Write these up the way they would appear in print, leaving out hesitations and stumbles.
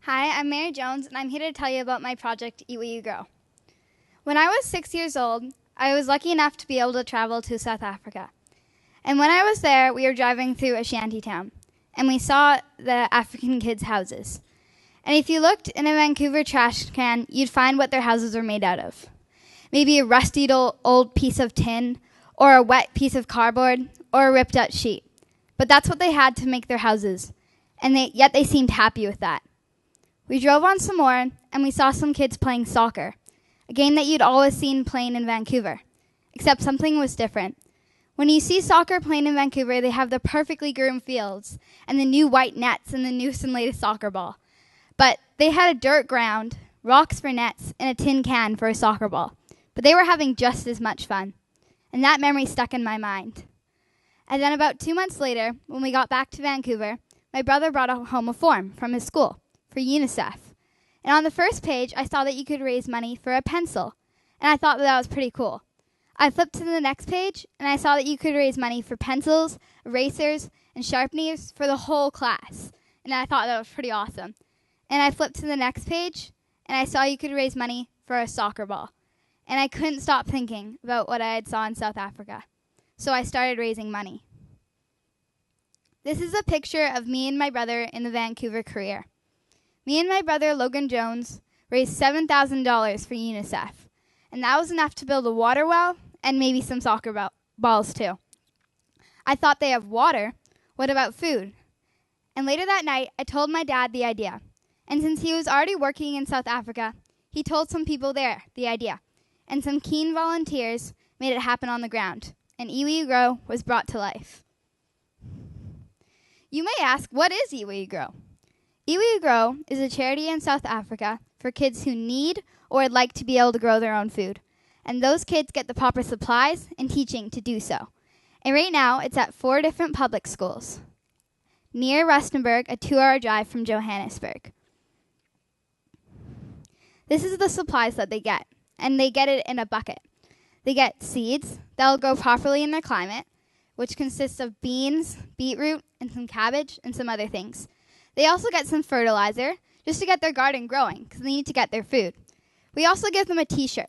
Hi, I'm Mary Jones, and I'm here to tell you about my project, Ewe Grow. When I was 6 years old, I was lucky enough to be able to travel to South Africa. And when I was there, we were driving through a shanty town, and we saw the African kids' houses. And if you looked in a Vancouver trash can, you'd find what their houses were made out of. Maybe a rusted old piece of tin, or a wet piece of cardboard, or a ripped out sheet. But that's what they had to make their houses, and yet they seemed happy with that. We drove on some more, and we saw some kids playing soccer, a game that you'd always seen playing in Vancouver, except something was different. When you see soccer playing in Vancouver, they have the perfectly groomed fields and the new white nets and the newest and latest soccer ball. But they had a dirt ground, rocks for nets, and a tin can for a soccer ball. But they were having just as much fun, and that memory stuck in my mind. And then about 2 months later, when we got back to Vancouver, my brother brought home a form from his school for UNICEF. And on the first page, I saw that you could raise money for a pencil, and I thought that was pretty cool. I flipped to the next page, and I saw that you could raise money for pencils, erasers, and sharpeners for the whole class, and I thought that was pretty awesome. And I flipped to the next page, and I saw you could raise money for a soccer ball, and I couldn't stop thinking about what I had saw in South Africa. So I started raising money. This is a picture of me and my brother in the Vancouver career. Me and my brother, Logan Jones, raised $7,000 for UNICEF, and that was enough to build a water well and maybe some soccer balls too. I thought they have water. What about food? And later that night, I told my dad the idea. And since he was already working in South Africa, he told some people there the idea. And some keen volunteers made it happen on the ground, and Ewe Grow was brought to life. You may ask, what is Ewe Grow? Ewe Grow is a charity in South Africa for kids who need or would like to be able to grow their own food. And those kids get the proper supplies and teaching to do so. And right now, it's at 4 different public schools near Rustenburg, a 2-hour drive from Johannesburg. This is the supplies that they get, and they get it in a bucket. They get seeds that will grow properly in their climate, which consists of beans, beetroot, and some cabbage, and some other things. They also get some fertilizer just to get their garden growing because they need to get their food. We also give them a t-shirt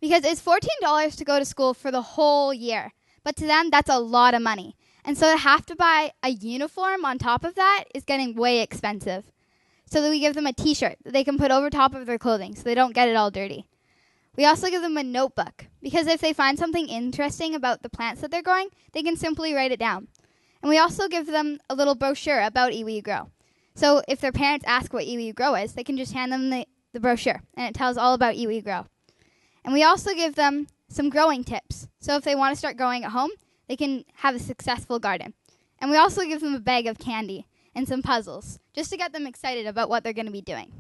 because it's $14 to go to school for the whole year. But to them, that's a lot of money. And so to have to buy a uniform on top of that is getting way expensive. So that we give them a t-shirt that they can put over top of their clothing so they don't get it all dirty. We also give them a notebook because if they find something interesting about the plants that they're growing, they can simply write it down. And we also give them a little brochure about Ewe Grow. So if their parents ask what Ewe Grow is, they can just hand them the brochure, and it tells all about Ewe Grow. And we also give them some growing tips. So if they want to start growing at home, they can have a successful garden. And we also give them a bag of candy and some puzzles, just to get them excited about what they're going to be doing.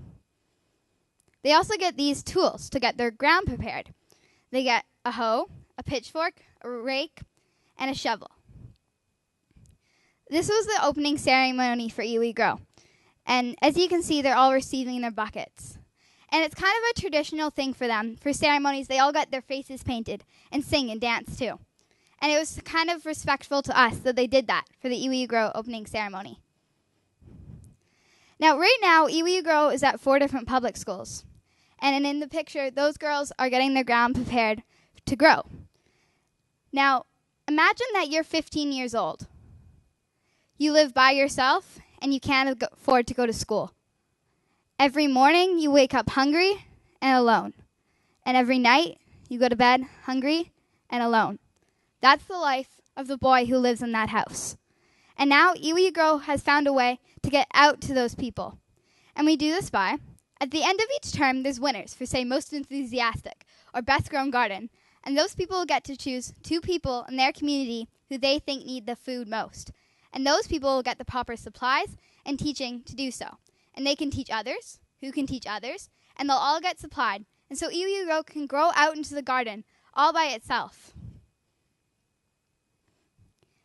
They also get these tools to get their ground prepared. They get a hoe, a pitchfork, a rake, and a shovel. This was the opening ceremony for Ewe Grow. And as you can see, they're all receiving their buckets. And it's kind of a traditional thing for them. For ceremonies, they all got their faces painted and sing and dance too. And it was kind of respectful to us that they did that for the Ewe Grow opening ceremony. Now, right now, Ewe Grow is at 4 different public schools. And in the picture, those girls are getting their ground prepared to grow. Now, imagine that you're 15 years old. You live by yourself, and you can't afford to go to school. Every morning, you wake up hungry and alone. And every night, you go to bed hungry and alone. That's the life of the boy who lives in that house. And now, Ewe Grow has found a way to get out to those people. And we do this by, at the end of each term, there's winners for, say, most enthusiastic or best grown garden. And those people will get to choose 2 people in their community who they think need the food most. And those people will get the proper supplies and teaching to do so. And they can teach others, who can teach others, and they'll all get supplied. And so Ewe Grow can grow out into the garden all by itself.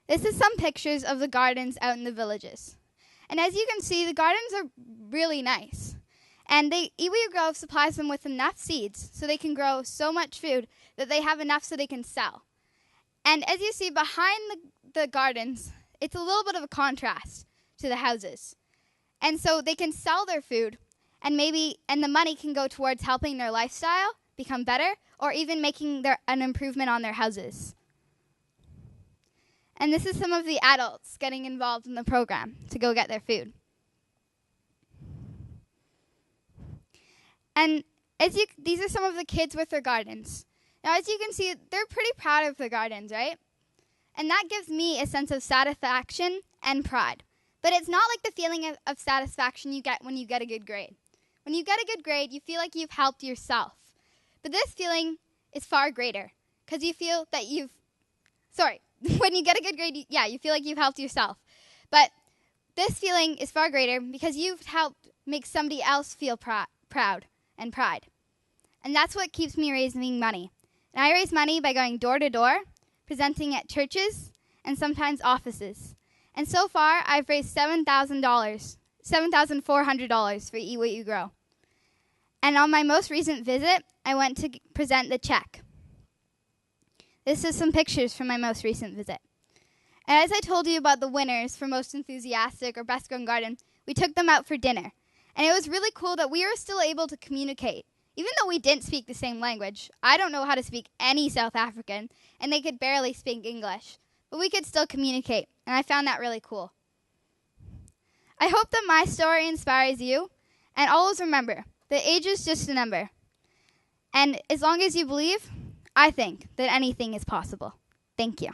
This is some pictures of the gardens out in the villages. And as you can see, the gardens are really nice. And Ewe Grow supplies them with enough seeds so they can grow so much food that they have enough so they can sell. And as you see behind the gardens, it's a little bit of a contrast to the houses. And so they can sell their food and the money can go towards helping their lifestyle become better, or even making an improvement on their houses. And this is some of the adults getting involved in the program to go get their food. And these are some of the kids with their gardens. Now, as you can see, they're pretty proud of their gardens, right? And that gives me a sense of satisfaction and pride. But it's not like the feeling of satisfaction you get when you get a good grade. When you get a good grade, you feel like you've helped yourself. But this feeling is far greater, because you feel that when you get a good grade, you feel like you've helped yourself. But this feeling is far greater because you've helped make somebody else feel proud and pride. And that's what keeps me raising money. And I raise money by going door to door, presenting at churches, and sometimes offices. And so far, I've raised $7,400 for Ewe Grow. And on my most recent visit, I went to present the check. This is some pictures from my most recent visit. And as I told you about the winners for most enthusiastic or best grown garden, we took them out for dinner. And it was really cool that we were still able to communicate. Even though we didn't speak the same language, I don't know how to speak any South African, and they could barely speak English. But we could still communicate, and I found that really cool. I hope that my story inspires you, and always remember, that age is just a number. And as long as you believe, I think that anything is possible. Thank you.